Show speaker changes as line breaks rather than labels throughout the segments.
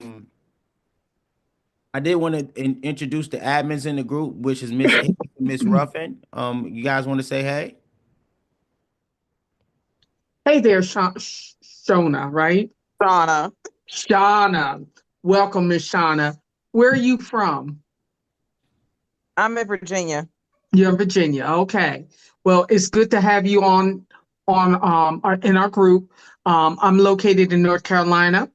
Mm. I did want to introduce the admins in the group, which is Miss Hickey and Miss Ruffin. You guys want to say hey?
Hey there, Shona, right?
Shauna.
Shauna. Welcome, Miss Shauna. Where are you from?
I'm in Virginia.
You're in Virginia. Okay. Well, it's good to have you in our group. I'm located in North Carolina,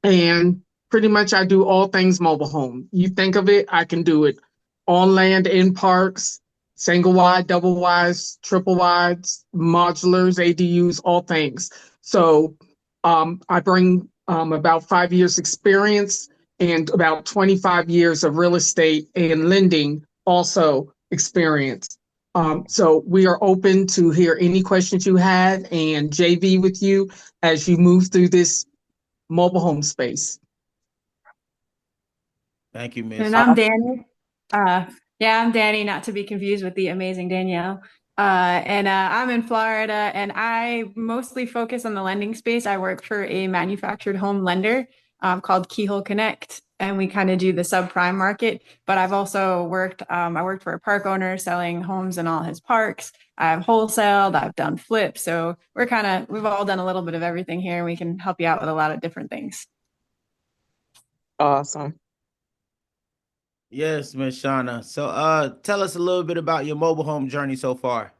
and pretty much I do all things mobile home. You think of it, I can do it on land, in parks, single wide, double wides, triple wides, modulars, ADUs, all things. So I bring about 5 years experience and about 25 years of real estate and lending also experience. So we are open to hear any questions you have and JV with you as you move through this mobile home space.
Thank you,
And
Miss.
I'm
Awesome.
Danny. Uh, yeah, I'm Danny, not to be confused with the amazing Danielle. And I'm in Florida, and I mostly focus on the lending space. I work for a manufactured home lender called Keyhole Connect, and we kind of do the subprime market. But I've also I worked for a park owner selling homes in all his parks. I've wholesaled, I've done flips. So we've all done a little bit of everything here, and we can help you out with a lot of different things.
Awesome.
Yes, Miss Shauna. So, tell us a little bit about your mobile home journey so far.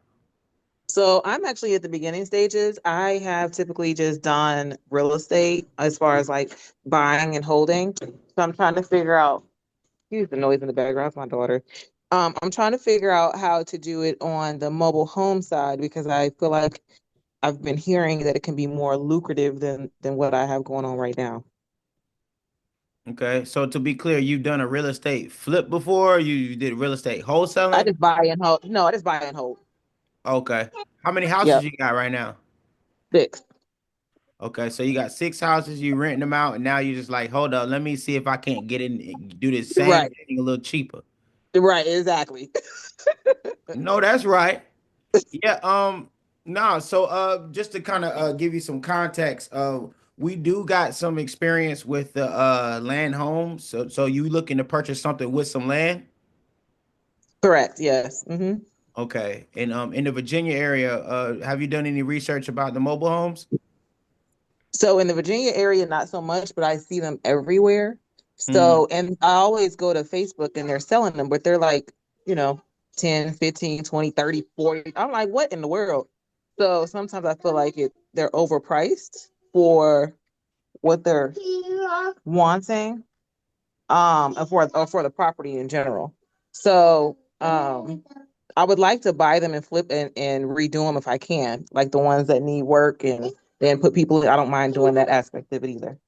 So I'm actually at the beginning stages. I have typically just done real estate as far as like buying and holding. So I'm trying to figure out, excuse the noise in the background, it's my daughter. I'm trying to figure out how to do it on the mobile home side because I feel like I've been hearing that it can be more lucrative than what I have going on right now.
Okay, so to be clear, you've done a real estate flip before. You did real estate
I
wholesaling.
just buy and hold. No, I just buy and hold.
Okay, how many houses
Yep.
you got right now?
Six.
Okay, so you got six houses. You renting them out, and now you just like, hold up, let me see if I can't get in and do this same
Right.
thing a little cheaper.
Right. Exactly.
No, that's right. Yeah, no, so just to kind of give you some context, we do got some experience with the land homes. So you looking to purchase something with some land?
Correct. Yes.
Okay. And in the Virginia area, have you done any research about the mobile homes?
So in the Virginia area, not so much, but I see them everywhere.
Mm,
So, and I always go to Facebook and they're selling them, but they're like, you know, 10, 15, 20, 30, 40. I'm like, what in the world? So sometimes I feel like they're overpriced for what they're wanting, or for the property in general. So, I would like to buy them and flip and redo them if I can, like the ones that need work and then put people in. I don't mind doing that aspect of it either.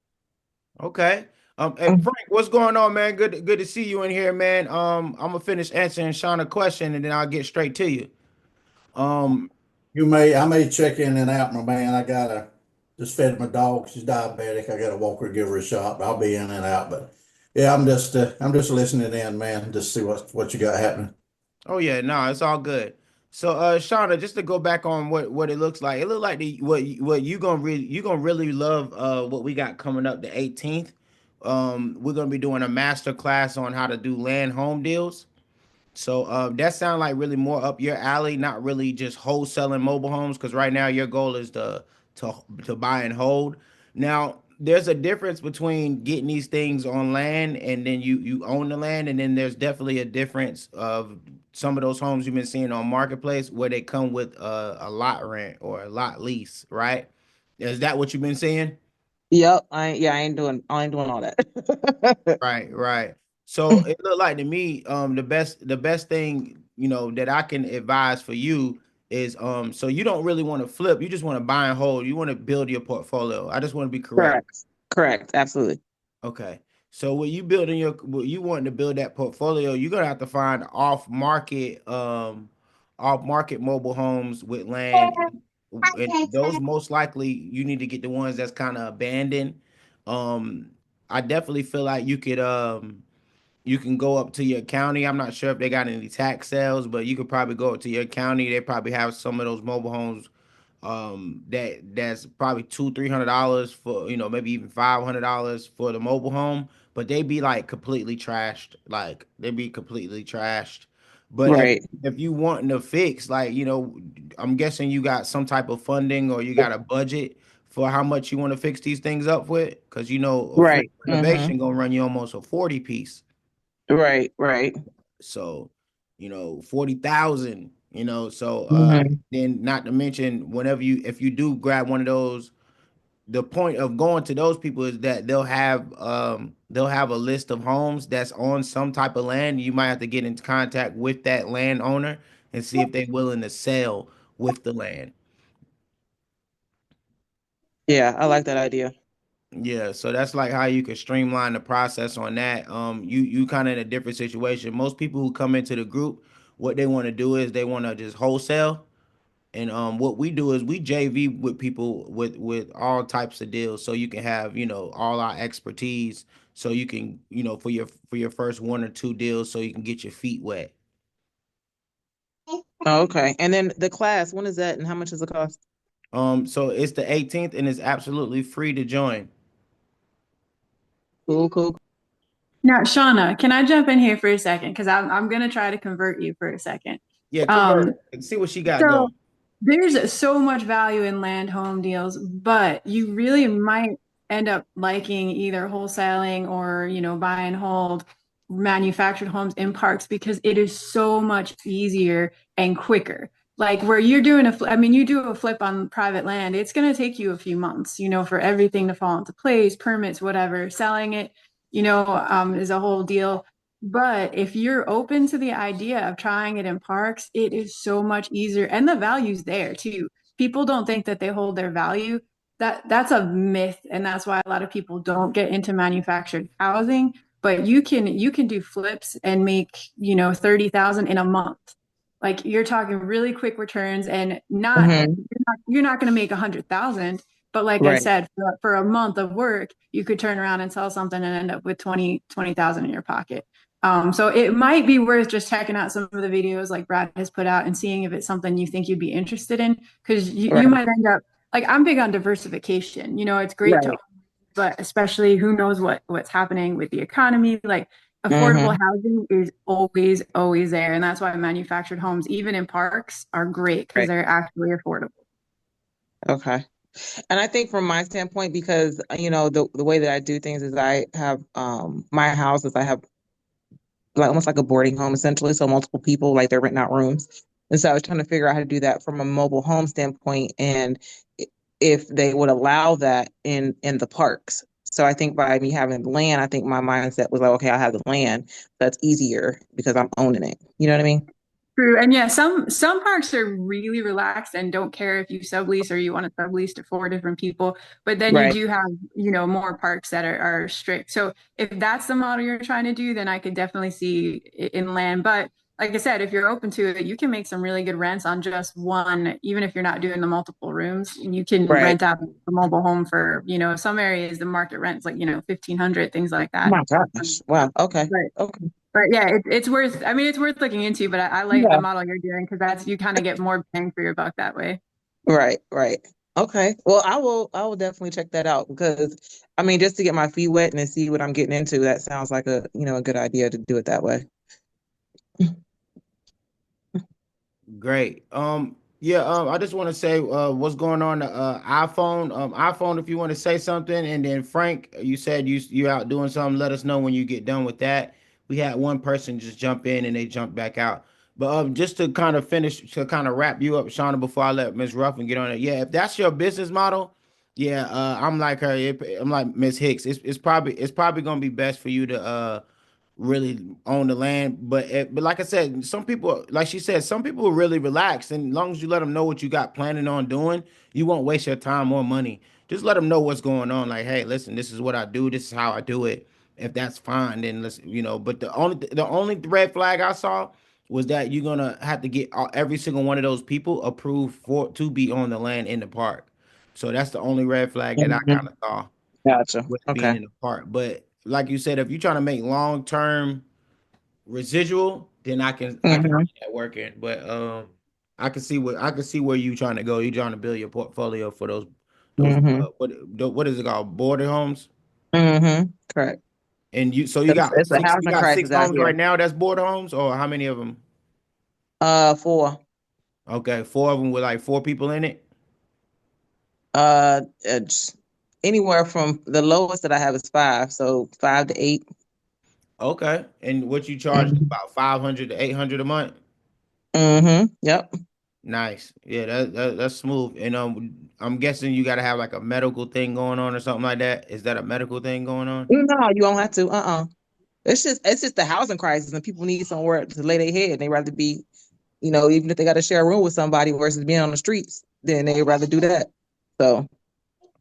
okay. And Frank, what's going on, man? Good to see you in here, man. I'm gonna finish answering Sean a question and then I'll get straight to you. Um,
I may check in and out, my man. I gotta just fed my dog. She's diabetic. I gotta walk her, give her a shot. But I'll be in and out. But yeah, I'm just listening in, man. Just see what you got happening.
Oh yeah, no, it's all good. So Shauna, just to go back on what it looks like, it look like what you gonna really love what we got coming up the 18th. We're gonna be doing a master class on how to do land home deals. So that sounds like really more up your alley, not really just wholesaling mobile homes, because right now your goal is to to buy and hold. Now there's a difference between getting these things on land and then you own the land, and then there's definitely a difference of some of those homes you've been seeing on marketplace where they come with a lot rent or a lot lease, right? Is that what you've been seeing?
Yep. I ain't doing all that.
Right, right. So it looked like to me, the best thing, that I can advise for you is so you don't really want to flip, you just want to buy and hold, you want to build your portfolio. I just want to be correct.
Correct. Correct. Absolutely.
Okay. So when you building when you wanting to build that portfolio, you're gonna have to find off market mobile homes with land. And those most likely you need to get the ones that's kind of abandoned. Um, I definitely feel like you can go up to your county. I'm not sure if they got any tax sales, but you could probably go up to your county. They probably have some of those mobile homes that's probably $200-300 for, maybe even $500 for the mobile home, but they be like completely trashed, like they be completely trashed. But if
Right.
if you wanting to fix, like, I'm guessing you got some type of funding or you got a budget for how much you want to fix these things up with, because a full
Right.
renovation gonna run you almost a 40 piece.
Right. Right.
So, 40,000, so
Hmm.
then not to mention, whenever if you do grab one of those, the point of going to those people is that they'll have a list of homes that's on some type of land. You might have to get into contact with that landowner and see if they're willing to sell with the land.
Yeah, I like that idea.
Yeah, so that's like how you can streamline the process on that. You kind of in a different situation. Most people who come into the group, what they want to do is they want to just wholesale. And what we do is we JV with people with all types of deals, so you can have, all our expertise, so you can, for your first one or two deals, so you can get your feet wet.
Oh, okay. And then the class, when is that and how much does it cost?
So it's the 18th and it's absolutely free to join.
Cool, cool.
Now, Shauna, can I jump in here for a second? Because I'm gonna try to convert you for a second.
Yeah,
Um,
convert and see what she got going.
so there's so much value in land home deals, but you really might end up liking either wholesaling or, buy and hold manufactured homes in parks because it is so much easier and quicker. Like where you're doing I mean, you do a flip on private land, it's going to take you a few months, for everything to fall into place, permits, whatever. Selling it, is a whole deal. But if you're open to the idea of trying it in parks, it is so much easier and the value's there too. People don't think that they hold their value. That's a myth, and that's why a lot of people don't get into manufactured housing. But you can do flips and make, 30,000 in a month. Like you're talking really quick returns and not
Hmm.
you're not going to make 100,000, but like I
Right.
said, for a month of work, you could turn around and sell something and end up with 20,000 in your pocket. So it might be worth just checking out some of the videos like Brad has put out and seeing if it's something you think you'd be interested in. Because you
Right.
might end up like I'm big on diversification. It's great to,
Right.
but especially who knows what's happening with the economy. Like affordable
Hmm.
housing is always, always there. And that's why manufactured homes, even in parks, are great because
Right.
they're actually affordable.
Okay. And I think from my standpoint, because the way that I do things is I have my house is I have like almost like a boarding home essentially. So multiple people, like they're renting out rooms. And so I was trying to figure out how to do that from a mobile home standpoint and if they would allow that in the parks. So I think by me having the land, I think my mindset was like, okay, I have the land. That's easier because I'm owning it. You know what I mean?
True. And yeah, some parks are really relaxed and don't care if you sublease or you want to sublease to four different people. But then you
Right.
do have, more parks that are strict. So if that's the model you're trying to do, then I could definitely see it in land. But like I said, if you're open to it, you can make some really good rents on just one, even if you're not doing the multiple rooms. And you can
Right.
rent out a mobile home for, some areas the market rents like, 1,500, things like
Oh
that.
my gosh. Wow. Okay.
But
Okay.
but yeah, it's worth. I mean, it's worth looking into. But I like the
Yeah.
model you're doing because that's you kind of get more bang for your buck that way.
Right. Right. Okay. Well, I will definitely check that out because I mean, just to get my feet wet and to see what I'm getting into, that sounds like a good idea to do it that way.
Great. Yeah, I just want to say what's going on the iPhone. iPhone, if you want to say something, and then Frank, you said you out doing something. Let us know when you get done with that. We had one person just jump in and they jumped back out. But just to kind of finish, to kind of wrap you up, Shauna, before I let Miss Ruffin get on it. Yeah, if that's your business model, yeah, I'm like her. I'm like Miss Hicks. It's probably gonna be best for you to really own the land. But like I said, some people, like she said, some people are really relaxed, and as long as you let them know what you got planning on doing, you won't waste your time or money. Just let them know what's going on. Like, hey, listen, this is what I do. This is how I do it. If that's fine, then let's, But the only red flag I saw was that you're gonna have to get every single one of those people approved for to be on the land in the park. So that's the only red flag that I kind
Mhm.
of saw
Gotcha.
with it being
Okay.
in the park. But like you said, if you're trying to make long term residual, then I can
Hmm.
see that working. But I can see where you trying to go. You trying to build your portfolio for those
Mm-hmm.
what is it called? Border homes?
Mm-hmm. Correct.
And you so
It's a
you
housing
got six
crisis out
homes
here.
right now that's border homes, or how many of them?
4.
Okay, four of them with like four people in it.
It's anywhere from the lowest that I have is 5, so 5 to 8.
Okay. And what you charge
Mm-hmm.
about 500 to 800 a month?
Mm-hmm. Yep.
Nice. Yeah, that's smooth. And I'm guessing you got to have like a medical thing going on or something like that. Is that a medical thing going on?
No, you don't have to. It's just the housing crisis, and people need somewhere to lay their head. They rather be, even if they got to share a room with somebody versus being on the streets, then they rather do that. So,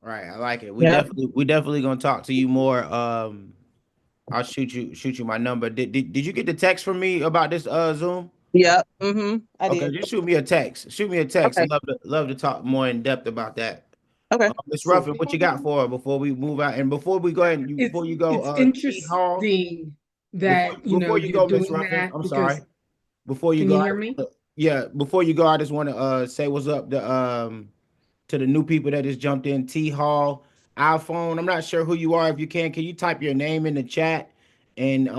Right. I like it.
yeah,
We definitely gonna talk to you more. I'll shoot you my number. Did you get the text from me about this Zoom?
yeah, mm-hmm. I
Okay,
did.
just shoot me a text. Shoot me a text.
Okay,
Love to talk more in depth about that.
okay.
Miss
So
Ruffin, what you got for her before we move out? And before we go ahead,
it's
before you go,
it's
T Hall.
interesting that
Before you
you're
go, Miss
doing
Ruffin,
that
I'm sorry.
because
Before you
can
go,
you hear me?
yeah, before you go, I just want to say what's up to the new people that just jumped in. T Hall, iPhone. I'm not sure who you are. If you can you type your name in the chat? And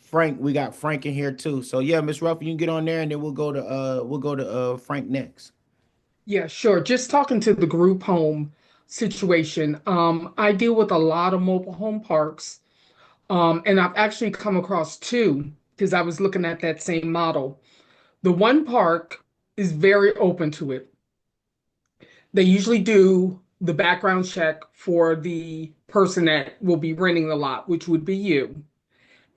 Frank, we got Frank in here too. So yeah, Miss Ruffin, you can get on there, and then we'll go to Frank next.
Yeah, sure. Just talking to the group home situation. I deal with a lot of mobile home parks. And I've actually come across two because I was looking at that same model. The one park is very open to it. They usually do the background check for the person that will be renting the lot, which would be you.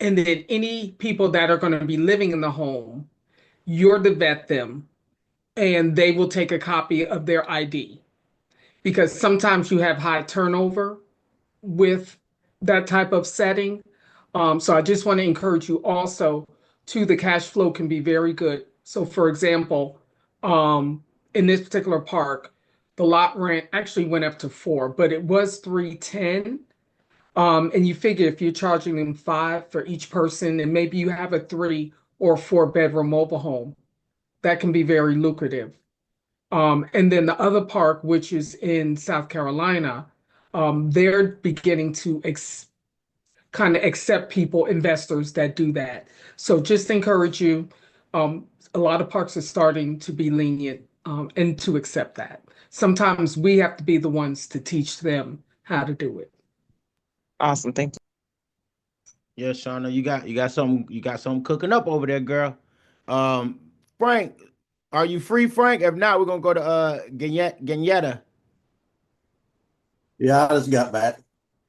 And then any people that are going to be living in the home, you're to vet them and they will take a copy of their ID because sometimes you have high turnover with that type of setting. So I just want to encourage you also to the cash flow can be very good. So for example, um, in this particular park, the lot rent actually went up to 4, but it was 310. And you figure if you're charging them 5 for each person, and maybe you have a 3 or 4 bedroom mobile home, that can be very lucrative. And then the other park, which is in South Carolina, they're beginning to kind of accept people, investors that do that. So just encourage you. A lot of parks are starting to be lenient and to accept that. Sometimes we have to be the ones to teach them how to do it.
Awesome. Thank you.
Yeah, Shauna, you got something cooking up over there, girl. Um, Frank, are you free, Frank? If not, we're gonna go to Ganyetta.
Yeah, I just got back.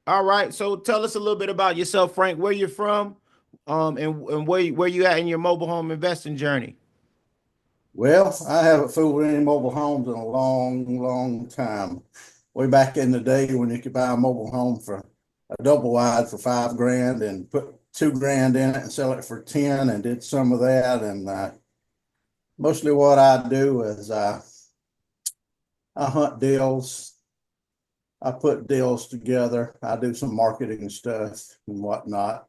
All right. So tell us a little bit about yourself, Frank. Where you're from, and where you at in your mobile home investing journey.
Well, I haven't fooled with any mobile homes in a long, long time. Way back in the day when you could buy a mobile home for a double wide for 5 grand and put 2 grand in it and sell it for 10 and did some of that. And mostly what I do is I hunt deals. I put deals together. I do some marketing stuff and whatnot.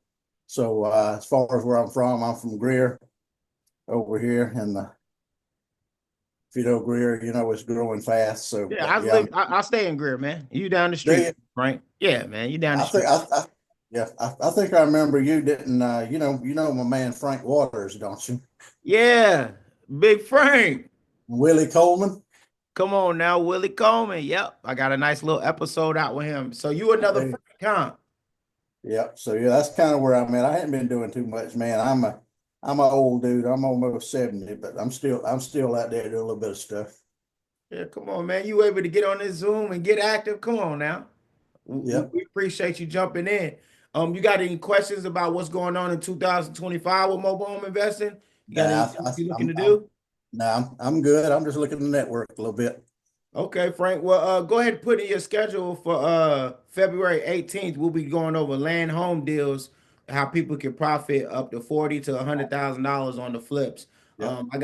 So as far as where I'm from Greer over here in the if you know Greer, you know it's growing fast. So
Yeah, I
yeah,
live. I stay in Greer, man. You down the street,
they,
Frank? Yeah, man. You down the
I think
street.
I think I remember you didn't you know my man Frank Waters, don't you?
Yeah, Big Frank.
Willie Coleman.
Come on now, Willie Coleman. Yep, I got a nice little episode out with him. So you another
They,
Frank, huh?
yep. So yeah, that's kind of where I'm at. I haven't been doing too much, man. I'm an old dude. I'm almost 70, but I'm still out there doing a little bit of stuff.
Yeah, come on, man. You able to get on this Zoom and get active? Come on now.
Yep.
We appreciate you jumping in. You got any questions about what's going on in 2025 with mobile home investing? You got
Nah,
anything you looking to
I'm
do?
nah, I'm good. I'm just looking to network a little bit.
Okay, Frank. Well, go ahead and put in your schedule for February 18th. We'll be going over land home deals, how people can profit up to 40 to $100,000 on the flips.
Yep.
We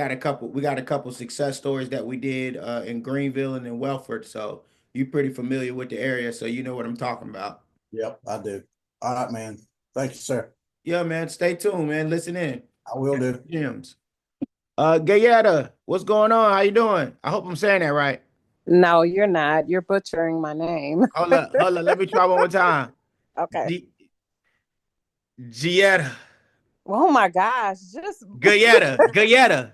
got a couple success stories that we did in Greenville and in Welford. So you're pretty familiar with the area, so you know what I'm talking about.
Yep, I do. All right, man. Thank you, sir.
Yeah, man. Stay tuned, man. Listen in.
I will do.
Gems. Gayetta, what's going on? How you doing? I hope I'm saying that right.
No, you're not. You're butchering my name.
Hold on. Let me try one more time.
Okay.
G Gietta,
Oh my gosh. Just
Gayetta.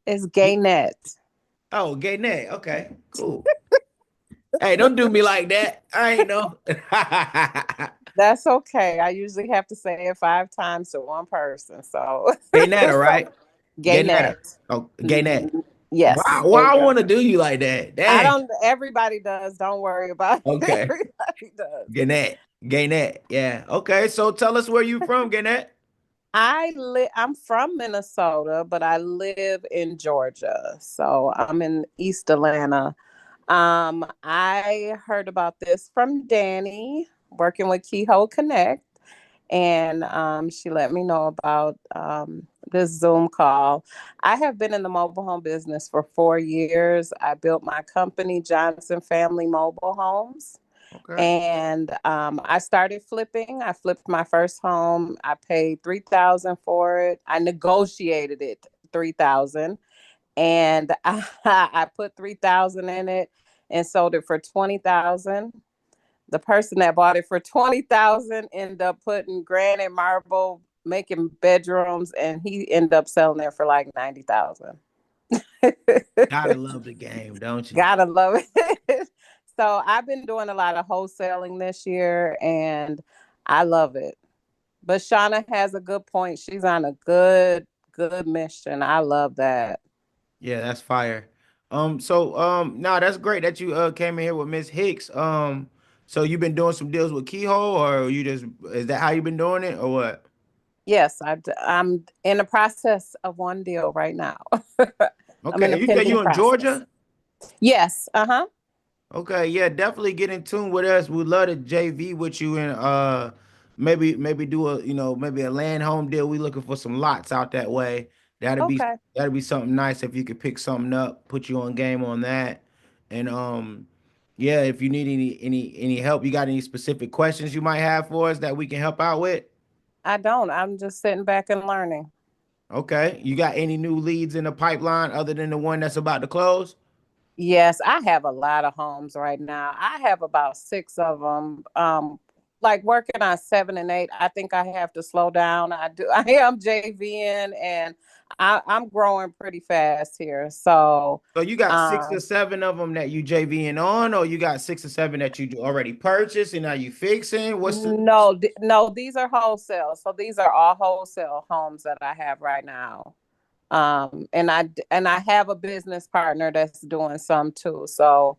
it's gay net.
Oh, gay net. Okay, cool. Hey, don't do me like that. I ain't know.
That's okay. I usually have to say it 5 times to one person. So
Gay net, all right?
gay
Gay net.
net.
Oh, gay net.
Mhm. Yes,
Why
there you
I
go.
want to do you like that?
I
Dang.
don't everybody does. Don't worry about it.
Okay.
Everybody does.
Gannett. Gannett. Yeah. Okay. So tell us where you from, Gannett.
I'm from Minnesota, but I live in Georgia. So I'm in East Atlanta. I heard about this from Danny working with Keyhole Connect, and she let me know about this Zoom call. I have been in the mobile home business for 4 years. I built my company, Johnson Family Mobile Homes.
Okay.
And I started flipping. I flipped my first home. I paid 3,000 for it. I negotiated it 3,000, and I put 3,000 in it and sold it for 20,000. The person that bought it for 20,000 ended up putting granite marble, making bedrooms, and he ended up selling it for like 90,000.
Gotta love the game, don't you?
Gotta love it. So I've been doing a lot of wholesaling this year, and I love it. But Shauna has a good point. She's on a good mission. I love that.
Yeah, that's fire. No, that's great that you came in here with Miss Hicks. So you've been doing some deals with Keyhole, or you just is that how you been doing it, or what?
Yes, I'm in the process of one deal right now. I'm
Okay,
in a
and you said
pending
you in
process.
Georgia?
Yes. Uh-huh.
Okay, yeah, definitely get in tune with us. We'd love to JV with you and maybe do a maybe a land home deal. We looking for some lots out that way. That'd be
Okay.
that'd be something nice if you could pick something up, put you on game on that. And yeah, if you need any help, you got any specific questions you might have for us that we can help out with?
I don't. I'm just sitting back and learning.
Okay. You got any new leads in the pipeline other than the one that's about to close?
Yes, I have a lot of homes right now. I have about 6 of them. Like working on 7 and 8, I think I have to slow down. I do. I am JVing, and I'm growing pretty fast here. So,
So you got six or
um,
seven of them that you JVing on, or you got 6 or 7 that you already purchased and now you fixing? What's the
no, no, these are wholesale. So these are all wholesale homes that I have right now. And I have a business partner that's doing some too. So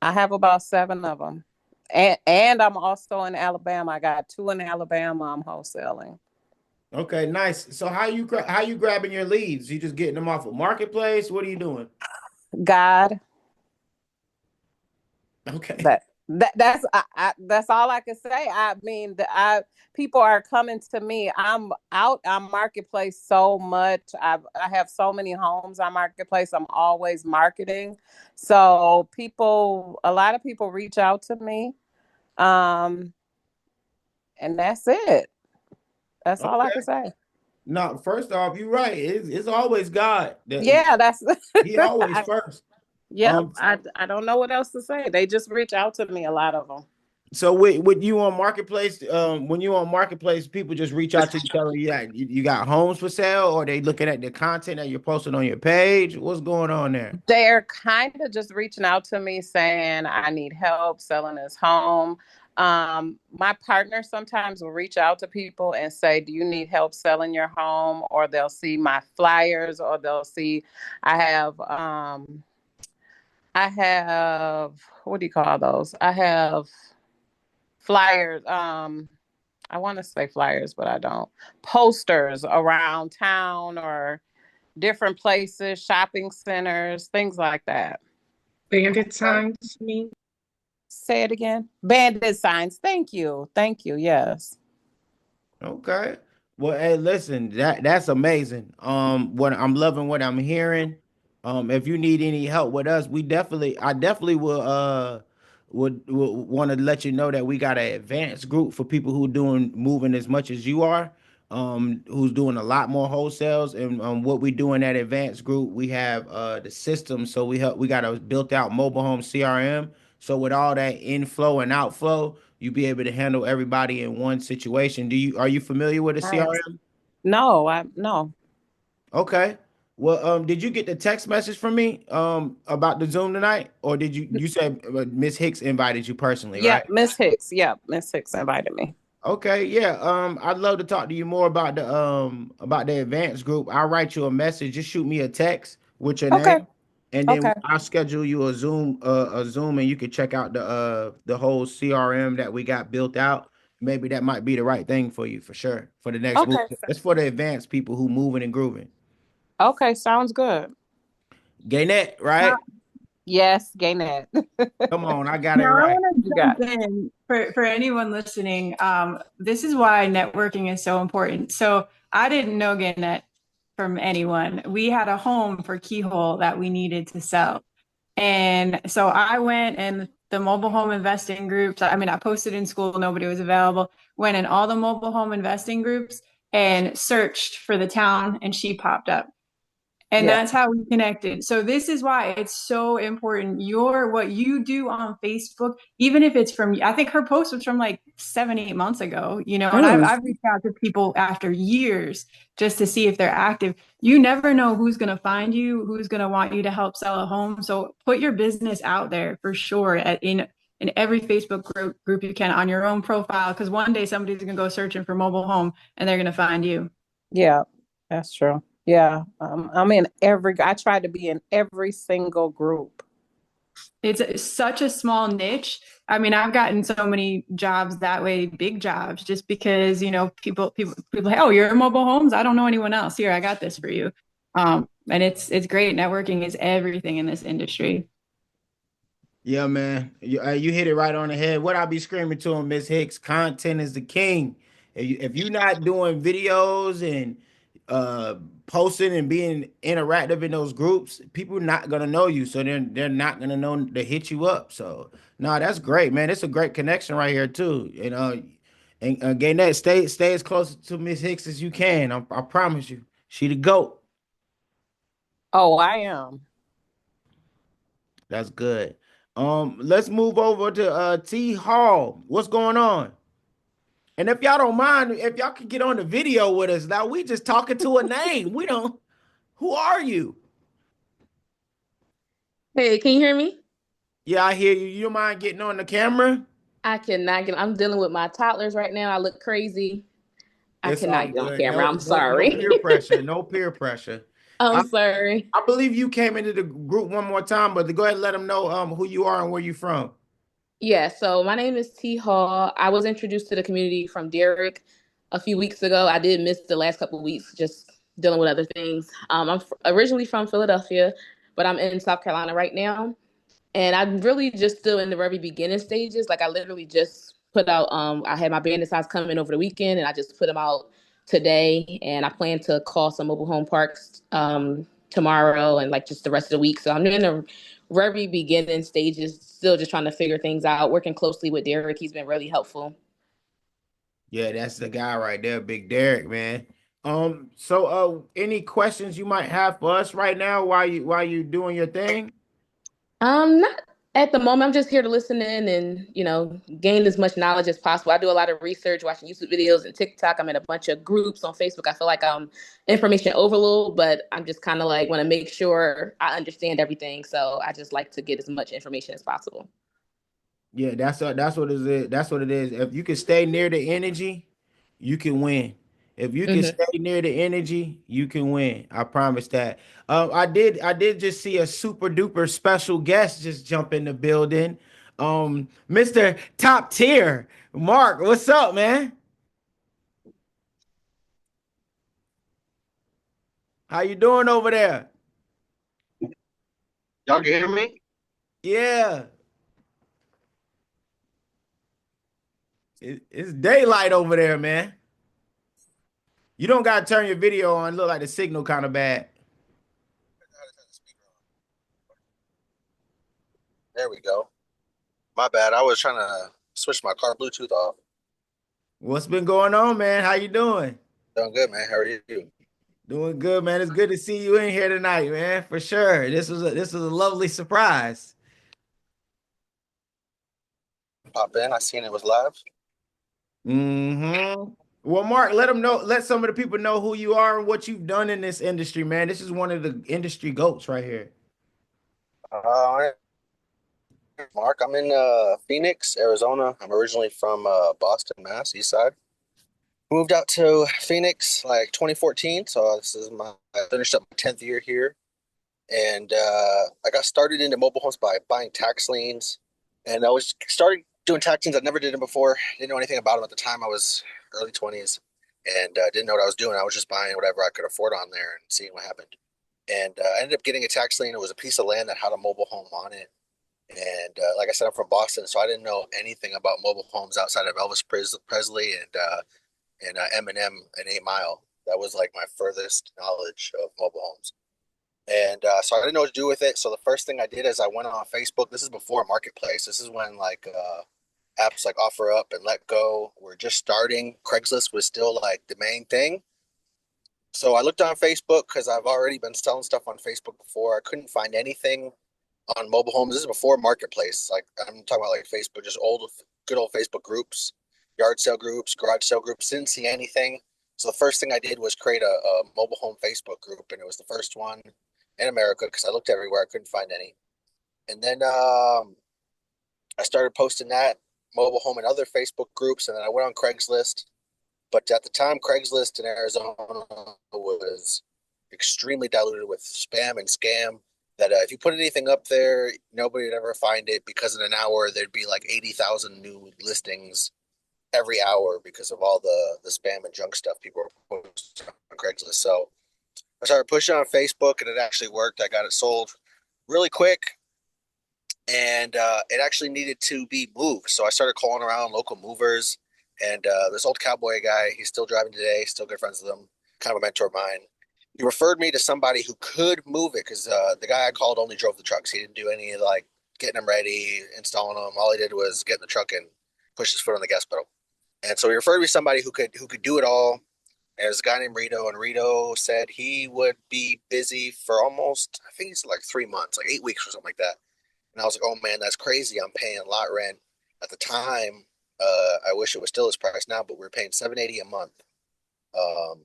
I have about 7 of them. And I'm also in Alabama. I got 2 in Alabama I'm wholesaling.
okay? Nice. So how you grabbing your leads? You just getting them off of marketplace? What are you doing?
God,
Okay,
that's all I can say. I mean, people are coming to me. I'm out on marketplace so much. I have so many homes on marketplace. I'm always marketing. So a lot of people reach out to me. Um, and that's it. That's all I
okay.
can say.
No, first off, you're right. It's always God.
Yeah, that's
He always
I,
first.
yep.
Um,
I don't know what else to say. They just reach out to me, a lot of them.
so with you on marketplace, when you on marketplace, people just reach out to you telling you that you got homes for sale, or they looking at the content that you're posting on your page. What's going on there?
They're kind of just reaching out to me saying I need help selling this home. My partner sometimes will reach out to people and say, "Do you need help selling your home?" Or they'll see my flyers, or they'll see I have I have what do you call those? I have flyers. I want to say flyers, but I don't. Posters around town or different places, shopping centers, things like that.
Bandit signs, you mean?
Say it again. Bandit signs. Thank you. Thank you. Yes.
Okay. Well, hey, listen, that's amazing. What I'm loving what I'm hearing. If you need any help with us, I definitely will would want to let you know that we got an advanced group for people who doing moving as much as you are. who's doing a lot more wholesales. And what we do in that advanced group, we have the system. So we got a built out mobile home CRM. So with all that inflow and outflow, you be able to handle everybody in one situation. Are you familiar with a
Nice.
CRM?
No, I no.
Okay. Well, did you get the text message from me about the Zoom tonight, or did you said Miss Hicks invited you personally,
Yeah,
right?
Miss Hicks. Yeah, Miss Hicks invited me.
Okay, yeah. I'd love to talk to you more about the advanced group. I'll write you a message. Just shoot me a text with your
Okay.
name, and then
Okay.
I'll schedule you a Zoom, and you can check out the whole CRM that we got built out. Maybe that might be the right thing for you for sure for the next move.
Okay.
That's for the advanced people who moving and grooving.
Okay, sounds good.
Gaynet,
Now,
right?
Yes, Gaynette.
Come on, I got it
now I
right.
want
You
to
got
jump in for anyone listening. This is why networking is so important. So I didn't know Gannett from anyone. We had a home for Keyhole that we needed to sell. And so I went and the mobile home investing groups. I mean, I posted in school, nobody was available. Went in all the mobile home investing groups and searched for the town, and she popped up. And
yeah.
that's how we connected. So this is why it's so important. What you do on Facebook, even if it's from, I think her post was from like 7, 8 months ago, and
Mm,
I've reached out to people after years just to see if they're active. You never know who's going to find you, who's going to want you to help sell a home. So put your business out there for sure in every Facebook group you can on your own profile. Because one day somebody's going to go searching for mobile home and they're going to find you.
yeah, that's true. Yeah. I'm in I try to be in every single group.
It's such a small niche. I mean, I've gotten so many jobs that way, big jobs, just because, people, oh, you're in mobile homes. I don't know anyone else. Here, I got this for you. And it's great. Networking is everything in this industry.
Yeah, man. You hit it right on the head. What I be screaming to him, Miss Hicks, content is the king. If you're not doing videos and uh posting and being interactive in those groups, people are not gonna know you. So they're not gonna know to hit you up. So no, that's great, man. It's a great connection right here too. And Gaynette, stay as close to Miss Hicks as you can. I promise you. She the GOAT.
Oh, I am.
That's good. Let's move over to T Hall. What's going on? And if y'all don't mind, if y'all could get on the video with us now, we just talking to a name. We don't. Who are you?
Hey, can you hear me?
Yeah, I hear you. You don't mind getting on the camera?
I cannot get. I'm dealing with my toddlers right now. I look crazy. I
It's all
cannot get on
good.
camera.
No,
I'm
no
sorry.
peer pressure. No peer pressure. I,
I'm sorry.
I believe you came into the group one more time, but go ahead and let them know who you are and where you from.
Yeah, so my name is T Hall. I was introduced to the community from Derek a few weeks ago. I did miss the last couple of weeks just dealing with other things. Originally from Philadelphia, but I'm in South Carolina right now. And I'm really just still in the very beginning stages. Like I literally just put out I had my bandit size coming over the weekend and I just put them out today and I plan to call some mobile home parks tomorrow and like just the rest of the week. So I'm in the very beginning stages, still just trying to figure things out, working closely with Derek. He's been really helpful.
Yeah, that's the guy right there, Big Derek, man. So any questions you might have for us right now while you doing your thing?
Not at the moment. I'm just here to listen in and, gain as much knowledge as possible. I do a lot of research, watching YouTube videos and TikTok. I'm in a bunch of groups on Facebook. I feel like I'm information overload, but I'm just kind of like want to make sure I understand everything. So I just like to get as much information as possible.
Yeah, that's what it is. That's what it is. If you can stay near the energy, you can win. If you can
Hmm.
stay near the energy, you can win. I promise that. I did just see a super duper special guest just jump in the building. Mr. Top Tier, Mark, what's up, man? How you doing over there?
Y'all can hear me?
Yeah, it's daylight over there, man. You don't gotta turn your video on. Look like the signal kind of bad.
There we go. My bad. I was trying to switch my car Bluetooth off.
What's been going on, man? How you doing?
Doing good, man. How are you?
Doing good, man. It's good to see you in here tonight, man. For sure. This was a lovely surprise.
Pop in. I seen it was live.
Hmm. Well, Mark, let them know, let some of the people know who you are and what you've done in this industry, man. This is one of the industry goats right here.
Uh, Mark, I'm in Phoenix, Arizona. I'm originally from Boston, Mass, East Side. Moved out to Phoenix like 2014, so this is I finished up my 10th year here, and I got started into mobile homes by buying tax liens, and I was started doing tax liens. I never did them before. Didn't know anything about them at the time. I was early 20s, and didn't know what I was doing. I was just buying whatever I could afford on there and seeing what happened. And I ended up getting a tax lien. It was a piece of land that had a mobile home on it. And like I said, I'm from Boston, so I didn't know anything about mobile homes outside of Elvis Presley and Eminem and 8 Mile. That was like my furthest knowledge of mobile homes. And so I didn't know what to do with it. So the first thing I did is I went on Facebook. This is before Marketplace. This is when like apps like OfferUp and Let Go were just starting. Craigslist was still like the main thing. So I looked on Facebook because I've already been selling stuff on Facebook before. I couldn't find anything on mobile homes. This is before Marketplace. Like I'm talking about like Facebook, just good old Facebook groups, yard sale groups, garage sale groups. Didn't see anything. So the first thing I did was create a mobile home Facebook group, and it was the first one in America because I looked everywhere. I couldn't find any. And then I started posting that mobile home and other Facebook groups, and then I went on Craigslist. But at the time, Craigslist in Arizona was extremely diluted with spam and scam. That if you put anything up there, nobody would ever find it because in an hour there'd be like 80,000 new listings every hour because of all the spam and junk stuff people were posting on Craigslist. So I started pushing on Facebook, and it actually worked. I got it sold really quick, and it actually needed to be moved. So I started calling around local movers, and this old cowboy guy, he's still driving today, still good friends with him, kind of a mentor of mine. He referred me to somebody who could move it because the guy I called only drove the trucks. He didn't do any like getting them ready, installing them. All he did was get in the truck and push his foot on the gas pedal. And so he referred me to somebody who could do it all. And there's a guy named Rito, and Rito said he would be busy for almost, I think it's like 3 months, like 8 weeks or something like that. And I was like, oh man, that's crazy. I'm paying lot rent at the time. I wish it was still his price now, but we were paying $780 a month. Um,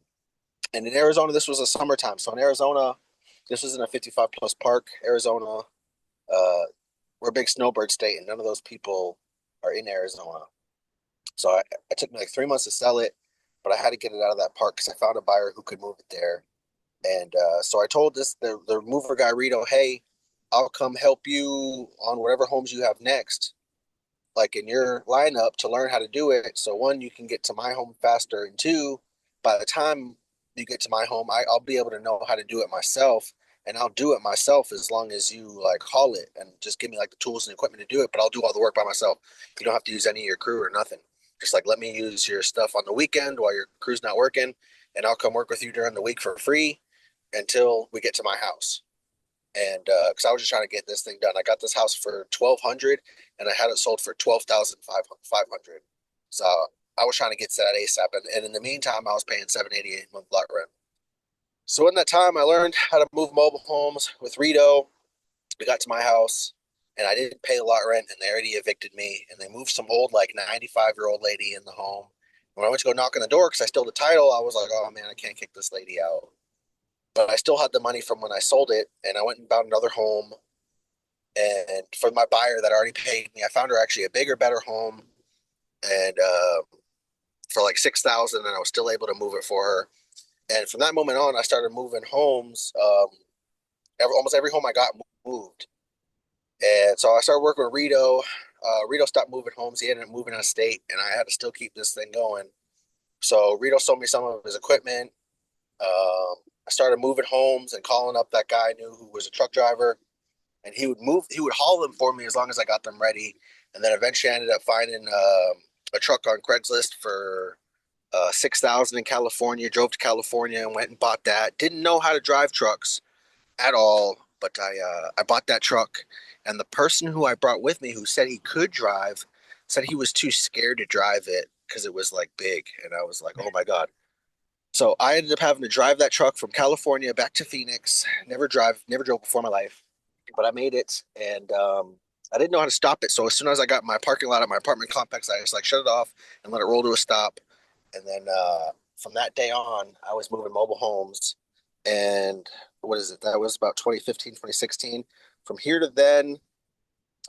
and in Arizona, this was a summertime. So in Arizona, this was in a 55 plus park. Arizona, we're a big snowbird state, and none of those people are in Arizona. So it took me like 3 months to sell it, but I had to get it out of that park because I found a buyer who could move it there. And so I told the mover guy Rito, hey, I'll come help you on whatever homes you have next, like in your lineup to learn how to do it. So one, you can get to my home faster, and two, by the time you get to my home, I'll be able to know how to do it myself, and I'll do it myself as long as you like haul it and just give me like the tools and equipment to do it. But I'll do all the work by myself. You don't have to use any of your crew or nothing. Just like let me use your stuff on the weekend while your crew's not working, and I'll come work with you during the week for free until we get to my house. And because I was just trying to get this thing done, I got this house for 1,200, and I had it sold for 12,500. So I was trying to get to that ASAP, and in the meantime, I was paying 788 a month lot rent. So in that time, I learned how to move mobile homes with Rito. We got to my house, and I didn't pay a lot rent, and they already evicted me. And they moved some old, like 95-year-old lady in the home. When I went to go knock on the door because I stole the title, I was like, "Oh man, I can't kick this lady out." But I still had the money from when I sold it, and I went and bought another home. And for my buyer that already paid me, I found her actually a bigger, better home, and for like 6,000, and I was still able to move it for her. And from that moment on, I started moving homes. Almost every home I got moved, and so I started working with Rito. Rito stopped moving homes; he ended up moving out of state, and I had to still keep this thing going. So Rito sold me some of his equipment. I started moving homes and calling up that guy I knew who was a truck driver, and he would haul them for me as long as I got them ready. And then eventually I ended up finding a truck on Craigslist for 6,000 in California. Drove to California and went and bought that. Didn't know how to drive trucks at all, but I bought that truck. And the person who I brought with me, who said he could drive, said he was too scared to drive it because it was like big. And I was like, oh my god. So I ended up having to drive that truck from California back to Phoenix. Never drove before in my life, but I made it, and I didn't know how to stop it. So as soon as I got my parking lot at my apartment complex, I just like shut it off and let it roll to a stop. And then from that day on, I was moving mobile homes, and what is it? That was about 2015, 2016. From here to then,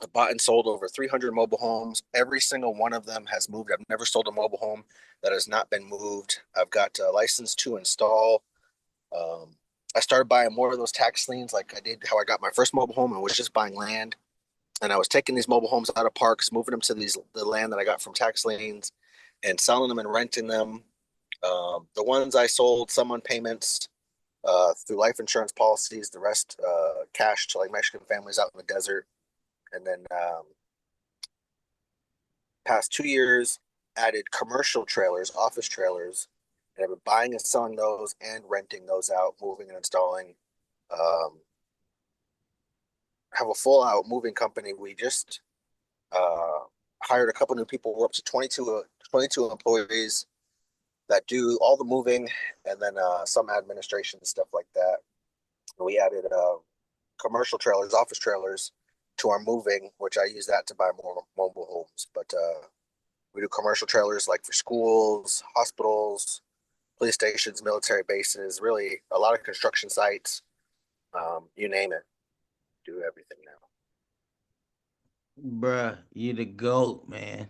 I bought and sold over 300 mobile homes. Every single one of them has moved. I've never sold a mobile home that has not been moved. I've got a license to install. Um, I started buying more of those tax liens, like I did how I got my first mobile home, and was just buying land. And I was taking these mobile homes out of parks, moving them to the land that I got from tax liens, and selling them and renting them. The ones I sold, some on payments through life insurance policies, the rest cash to like Mexican families out in the desert. And then past 2 years, added commercial trailers, office trailers, and I've been buying and selling those and renting those out, moving and installing. Um, have a full out moving company. We just uh, hired a couple new people. We're up to 22 employees that do all the moving and then some administration and stuff like that. We added commercial trailers, office trailers to our moving, which I use that to buy more mobile homes. But we do commercial trailers like for schools, hospitals, police stations, military bases, really a lot of construction sites. You name it, do everything now.
Bruh, you the goat, man.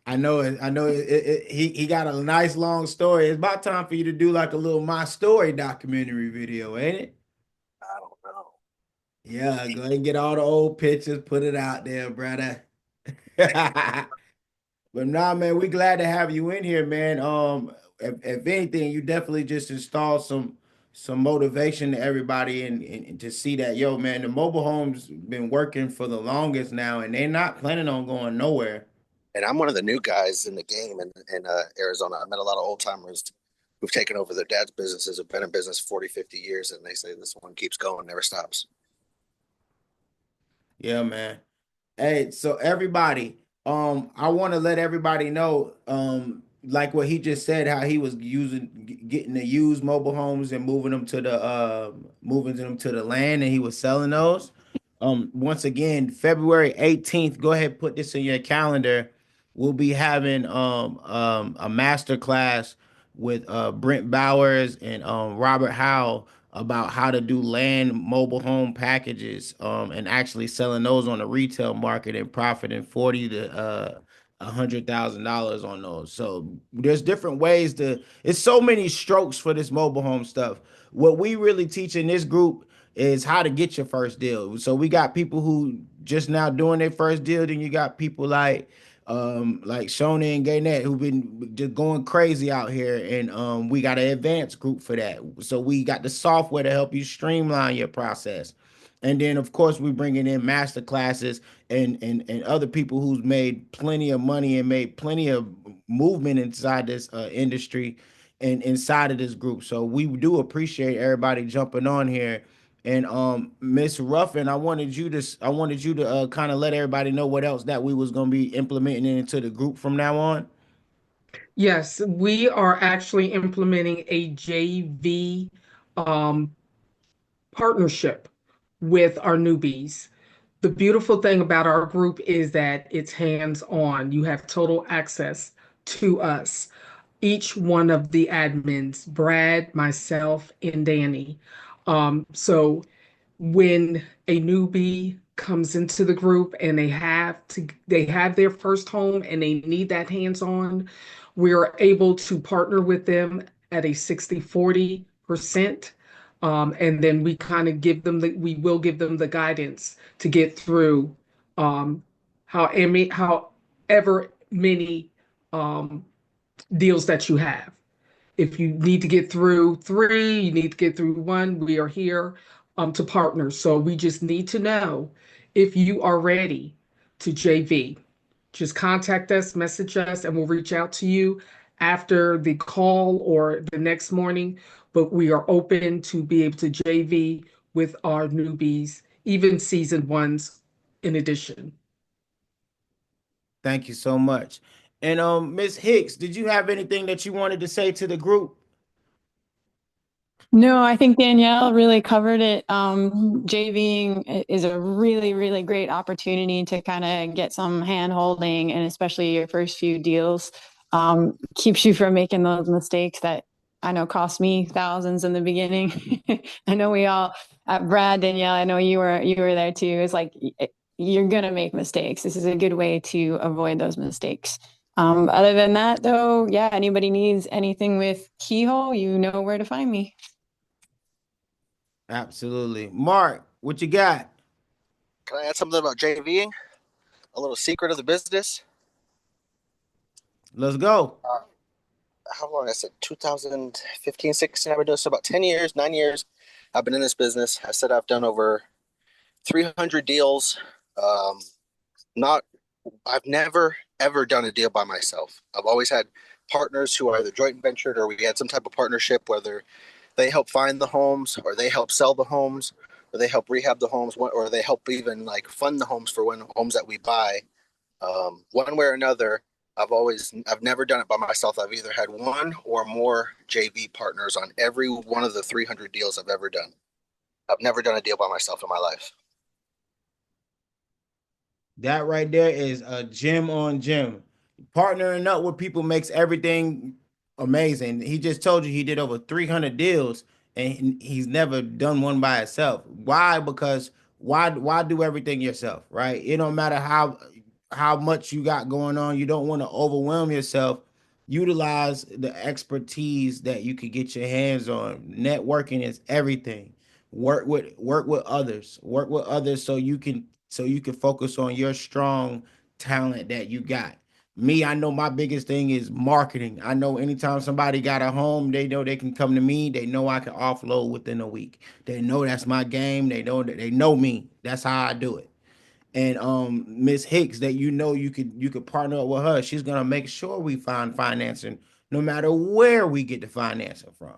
I know it. I know he got a nice long story. It's about time for you to do like a little my story documentary video, ain't it?
I don't know.
Yeah, go ahead and get all the old pictures, put it out there, brother. But nah, man, we glad to have you in here, man. If anything, you definitely just installed some motivation to everybody and to see that, yo, man, the mobile homes been working for the longest now, and they're not planning on going nowhere.
And I'm one of the new guys in the game in Arizona. I met a lot of old timers who've taken over their dad's businesses, have been in business 40, 50 years, and they say this one keeps going, never stops.
Yeah, man. Hey, so everybody, I want to let everybody know, like what he just said, how he was getting the used mobile homes and moving them to the land, and he was selling those. Once again, February 18th, go ahead, put this in your calendar. We'll be having a master class with Brent Bowers and Robert Howe about how to do land mobile home packages and actually selling those on the retail market and profiting 40 to $100,000 on those. So there's different ways to. It's so many strokes for this mobile home stuff. What we really teach in this group is how to get your first deal. So we got people who just now doing their first deal. Then you got people like Shona and Gaynette who've been just going crazy out here, and we got an advanced group for that. So we got the software to help you streamline your process. And then of course we bringing in master classes and other people who's made plenty of money and made plenty of movement inside this industry and inside of this group. So we do appreciate everybody jumping on here. And Miss Ruffin, I wanted you to kind of let everybody know what else that we was gonna be implementing into the group from now on.
Yes, we are actually implementing a JV um, partnership with our newbies. The beautiful thing about our group is that it's hands-on. You have total access to us. Each one of the admins, Brad, myself, and Danny. So when a newbie comes into the group and they have their first home and they need that hands-on, we're able to partner with them at a 60-40%. And then we kind of we will give them the guidance to get through um, however many um, deals that you have. If you need to get through three, you need to get through one, we are here to partner. So we just need to know if you are ready to JV. Just contact us, message us, and we'll reach out to you after the call or the next morning. But we are open to be able to JV with our newbies, even seasoned ones in addition.
Thank you so much. And Miss Hicks, did you have anything that you wanted to say to the group?
No, I think Danielle really covered it. JVing is a really, really great opportunity to kind of get some hand holding, and especially your first few deals keeps you from making those mistakes that I know cost me thousands in the beginning. I know we all, Brad, Danielle, I know you were there too. It's like you're gonna make mistakes. This is a good way to avoid those mistakes. Other than that, though, yeah, anybody needs anything with Keyhole, you know where to find me.
Absolutely. Mark, what you got?
Can I add something about JVing? A little secret of the business.
Let's go.
How long? I said 2015, 16. I've been doing this about 10 years, 9 years. I've been in this business. I said I've done over 300 deals. Um, not, I've never ever done a deal by myself. I've always had partners who are either joint ventured or we had some type of partnership, whether they help find the homes or they help sell the homes or they help rehab the homes or they help even like fund the homes for when homes that we buy. One way or another, I've never done it by myself. I've either had one or more JV partners on every one of the 300 deals I've ever done. I've never done a deal by myself in my life.
That right there is a gem on gem. Partnering up with people makes everything amazing. He just told you he did over 300 deals and he's never done one by himself. Why? Because why do everything yourself, right? It don't matter how much you got going on. You don't want to overwhelm yourself. Utilize the expertise that you could get your hands on. Networking is everything. Work with others. Work with others so you can focus on your strong talent that you got. Me, I know my biggest thing is marketing. I know anytime somebody got a home, they know they can come to me. They know I can offload within a week. They know that's my game. They know me. That's how I do it. And Miss Hicks, that you could partner up with her. She's gonna make sure we find financing no matter where we get the financing from.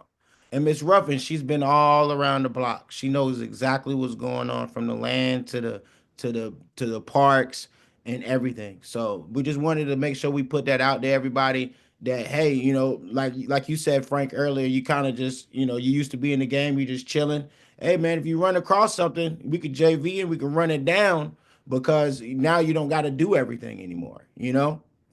And Miss Ruffin, she's been all around the block. She knows exactly what's going on from the land to the parks and everything. So we just wanted to make sure we put that out there, everybody. That hey, like you said, Frank, earlier, you kind of just you used to be in the game, you just chilling. Hey man, if you run across something, we could JV and we can run it down because now you don't got to do everything anymore.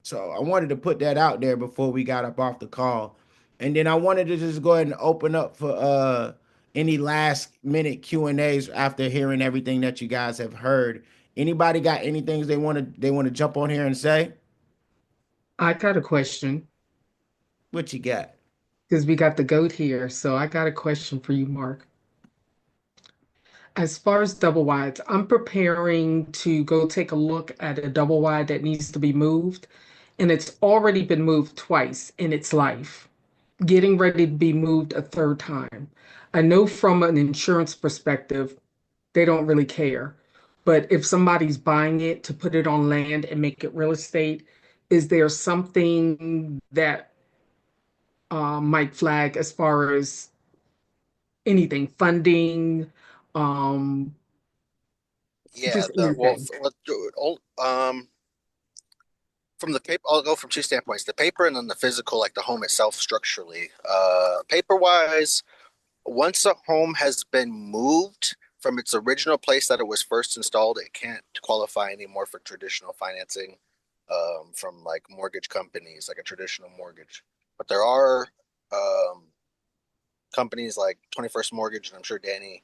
So I wanted to put that out there before we got up off the call. And then I wanted to just go ahead and open up for any last minute Q&As after hearing everything that you guys have heard. Anybody got anything they want to jump on here and say?
I got a question
What you got?
because we got the goat here. So I got a question for you, Mark. As far as double wides, I'm preparing to go take a look at a double wide that needs to be moved, and it's already been moved twice in its life, getting ready to be moved a third time. I know from an insurance perspective, they don't really care. But if somebody's buying it to put it on land and make it real estate, is there something that might flag as far as anything, funding, um,
Yeah,
just anything?
let's do it. From the paper, I'll go from two standpoints: the paper and then the physical, like the home itself structurally. Paper wise, once a home has been moved from its original place that it was first installed, it can't qualify anymore for traditional financing from like mortgage companies, like a traditional mortgage. But there are um, companies like 21st Mortgage, and I'm sure Danny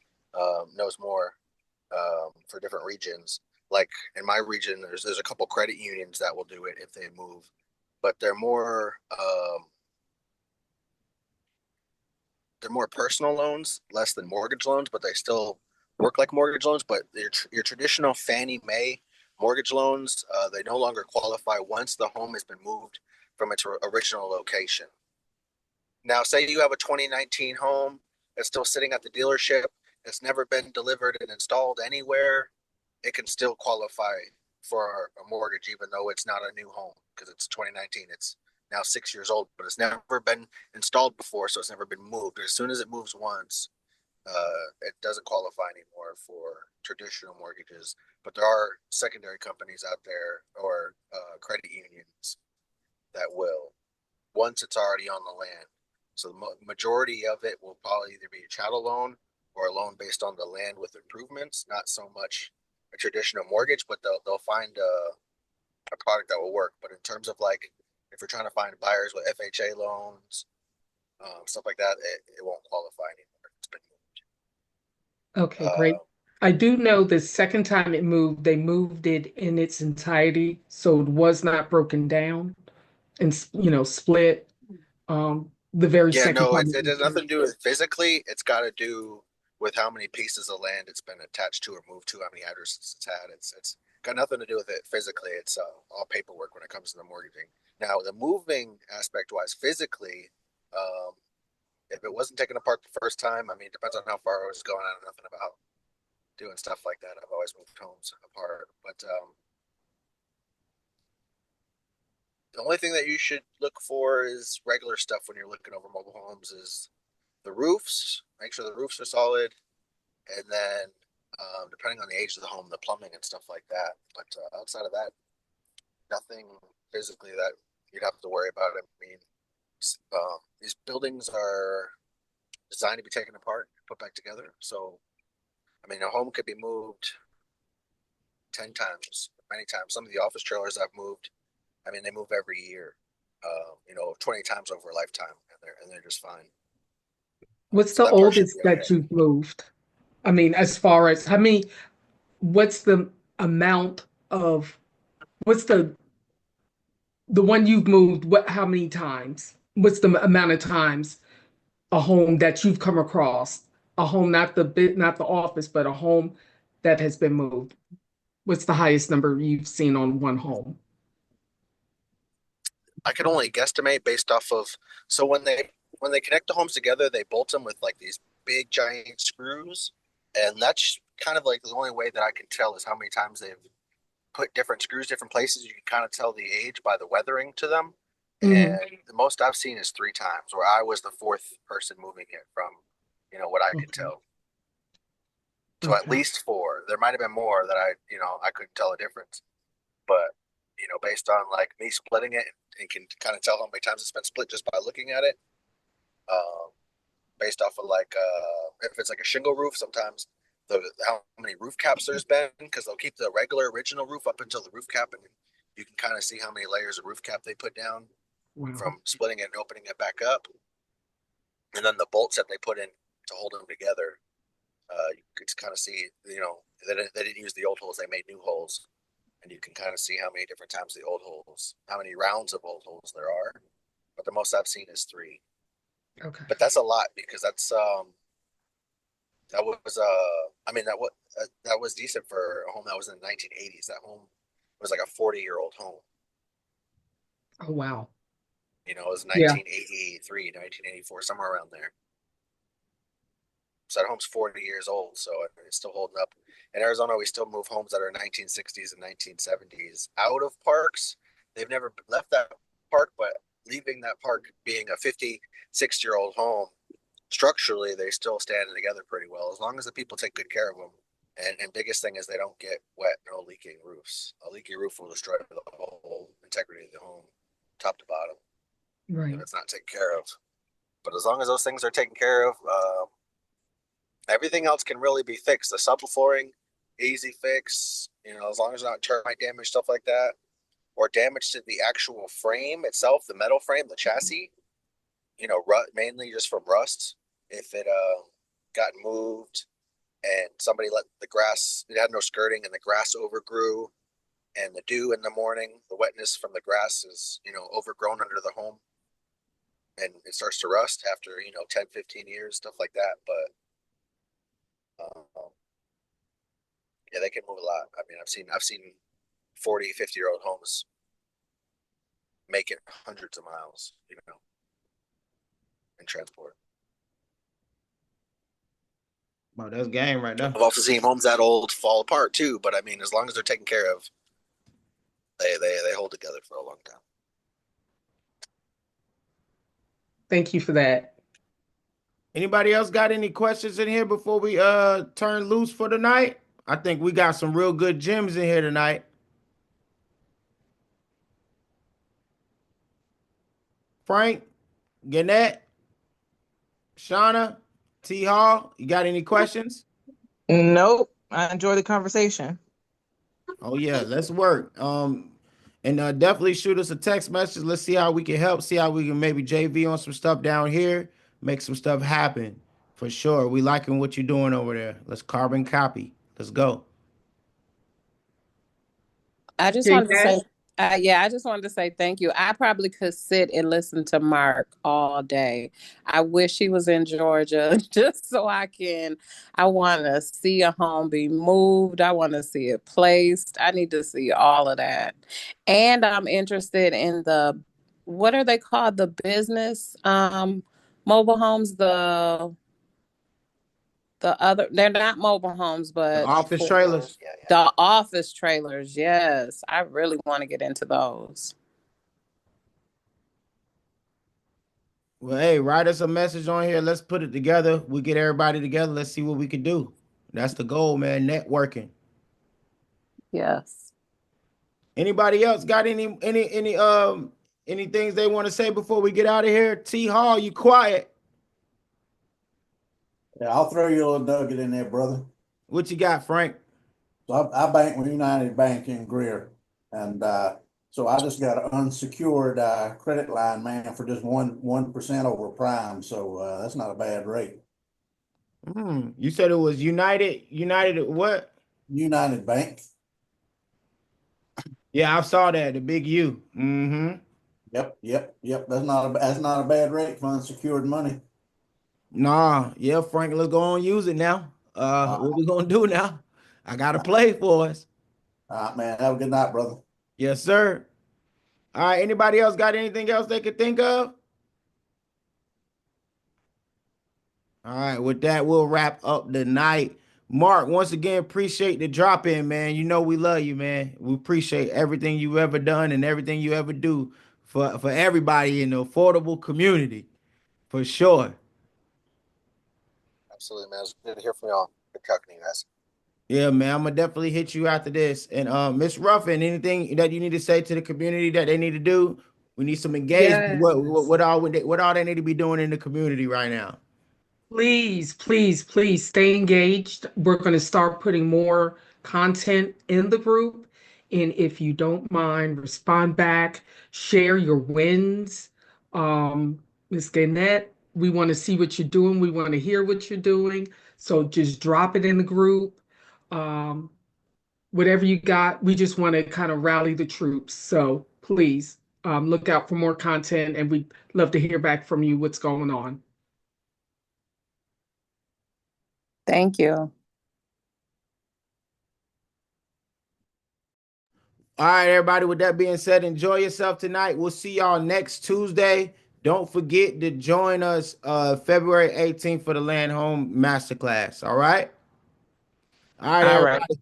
knows more for different regions. Like in my region, there's a couple credit unions that will do it if they move, but they're more personal loans, less than mortgage loans, but they still work like mortgage loans. But your traditional Fannie Mae mortgage loans, they no longer qualify once the home has been moved from its original location. Now, say you have a 2019 home that's still sitting at the dealership, it's never been delivered and installed anywhere, it can still qualify for a mortgage, even though it's not a new home because it's 2019. It's now 6 years old, but it's never been installed before, so it's never been moved. As soon as it moves once, it doesn't qualify anymore for traditional mortgages. But there are secondary companies out there or credit unions that will, once it's already on the land, So the majority of it will probably either be a chattel loan or a loan based on the land with improvements, not so much a traditional mortgage, but they'll find a product that will work. But in terms of like, if you're trying to find buyers with FHA loans, stuff like that, it won't qualify anymore. It's been moved.
Okay, great. I do know the second time it moved, they moved it in its entirety, so it was not broken down and split. The very
Yeah,
second
no,
time
it
it
has
was
nothing
moved.
to do with physically. It's got to do with how many pieces of land it's been attached to or moved to, how many addresses it's had. It's got nothing to do with it physically. It's all paperwork when it comes to the mortgaging. Now, the moving aspect wise, physically, um, if it wasn't taken apart the first time, I mean, it depends on how far I was going. I know nothing about doing stuff like that. I've always moved homes apart, but the only thing that you should look for is regular stuff when you're looking over mobile homes is the roofs. Make sure the roofs are solid, and then depending on the age of the home, the plumbing and stuff like that. But outside of that, nothing physically that you'd have to worry about. I mean, these buildings are designed to be taken apart, put back together. So, I mean, a home could be moved 10 times, many times. Some of the office trailers I've moved, I mean, they move every year, 20 times over a lifetime, and they're just fine.
What's
So
the
that part should be
oldest that
okay.
you've moved? I mean, as far as how many, what's the amount of, what's the one you've moved, how many times? What's the amount of times a home that you've come across? A home, not the office, but a home that has been moved. What's the highest number you've seen on one home?
I can only guesstimate based off of so when they connect the homes together, they bolt them with like these big giant screws, and that's kind of like the only way that I can tell is how many times they've put different screws different places. You can kind of tell the age by the weathering to them,
Mhm.
and the most I've seen is 3 times, where I was the fourth person moving it from, what I could
Okay.
tell. So at
Okay.
least four. There might have been more that I couldn't tell a difference, but based on like me splitting it, and can kind of tell how many times it's been split just by looking at it. Um, Based off of like if it's like a shingle roof, sometimes how many roof caps there's been because they'll keep the regular original roof up until the roof cap, and you can kind of see how many layers of roof cap they put down
Wow.
from splitting it and opening it back up, and then the bolts that they put in to hold them together. You could kind of see, they didn't use the old holes; they made new holes, and you can kind of see how many different times the old holes, how many rounds of old holes there are. But the most I've seen is 3.
Okay.
But that's a lot because that was I mean that was decent for a home that was in the 1980s. That home was like a 40-year-old home.
Oh, wow.
It was
Yeah.
1983, 1984, somewhere around there. So that home's 40 years old, so it's still holding up. In Arizona, we still move homes that are 1960s and 1970s out of parks. They've never left that park, but leaving that park being a 56-year-old home, structurally, they still stand together pretty well as long as the people take good care of them. And biggest thing is they don't get wet, no leaking roofs. A leaky roof will destroy the whole integrity of the home, top to bottom, if
Right.
it's not taken care of. But as long as those things are taken care of, everything else can really be fixed. The subflooring, easy fix. As long as not termite damage, stuff like that, or damage to the actual frame itself, the metal frame, the chassis. Mainly just from rust. If it got moved and somebody let the grass, it had no skirting, and the grass overgrew, and the dew in the morning, the wetness from the grass is overgrown under the home, and it starts to rust after 10, 15 years, stuff like that. But yeah, they can move a lot. I mean, I've seen 40, 50-year-old homes make it hundreds of miles, in transport.
Wow, that's game right there.
I've also seen homes that old fall apart too, but I mean, as long as they're taken care of, they hold together for a long time.
Thank you for that.
Anybody else got any questions in here before we turn loose for the night? I think we got some real good gems in here tonight. Frank, Gannett, Shauna, T Hall, you got any questions?
Nope. I enjoy the conversation.
Oh yeah, let's work. And definitely shoot us a text message. Let's see how we can help. See how we can maybe JV on some stuff down here. Make some stuff happen for sure. We liking what you're doing over there. Let's carbon copy. Let's go.
I just wanted to say, yeah, I just wanted to say thank you. I probably could sit and listen to Mark all day. I wish he was in Georgia just so I want to see a home be moved. I want to see it placed. I need to see all of that. And I'm interested in what are they called? The business mobile homes, they're not mobile homes,
The
but
office trailers.
Yeah, yeah.
the office trailers. Yes, I really want to get into those.
Well, hey, write us a message on here. Let's put it together. We get everybody together. Let's see what we can do. That's the goal, man. Networking.
Yes.
Anybody else got any things they want to say before we get out of here? T Hall, you quiet.
Yeah, I'll throw you a little nugget in there, brother.
What you got, Frank?
So I bank with United Bank in Greer, and so I just got an unsecured credit line, man, for just 1% over prime. So that's not a bad rate.
You said it was United. United what?
United Bank.
Yeah, I saw that. The big U. Mm-hmm.
Yep. That's not a bad rate for unsecured money.
Nah, yeah, Frank, let's go on use it now.
Uh,
What we gonna do now? I gotta play for us.
man, have a good night, brother.
Yes, sir. All right, anybody else got anything else they could think of? All right, with that, we'll wrap up the night. Mark, once again, appreciate the drop in, man. You know we love you, man. We appreciate everything you ever done and everything you ever do for everybody in the affordable community, for sure.
Absolutely, man. It's good to hear from y'all. Good talking to you guys.
Yeah, man, I'm gonna definitely hit you after this. And Miss Ruffin, anything that you need to say to the community that they need to do? We need some engagement.
Yes.
What all they need to be doing in the community right now?
Please, please, please stay engaged. We're going to start putting more content in the group. And if you don't mind, respond back, share your wins. Ms. Gannett, we want to see what you're doing. We want to hear what you're doing. So just drop it in the group. Um, Whatever you got, we just want to kind of rally the troops. So please look out for more content and we'd love to hear back from you what's going on.
Thank you.
All right, everybody. With that being said, enjoy yourself tonight. We'll see y'all next Tuesday. Don't forget to join us February 18th for the Land Home Masterclass. All right. All right,
All right.
everybody.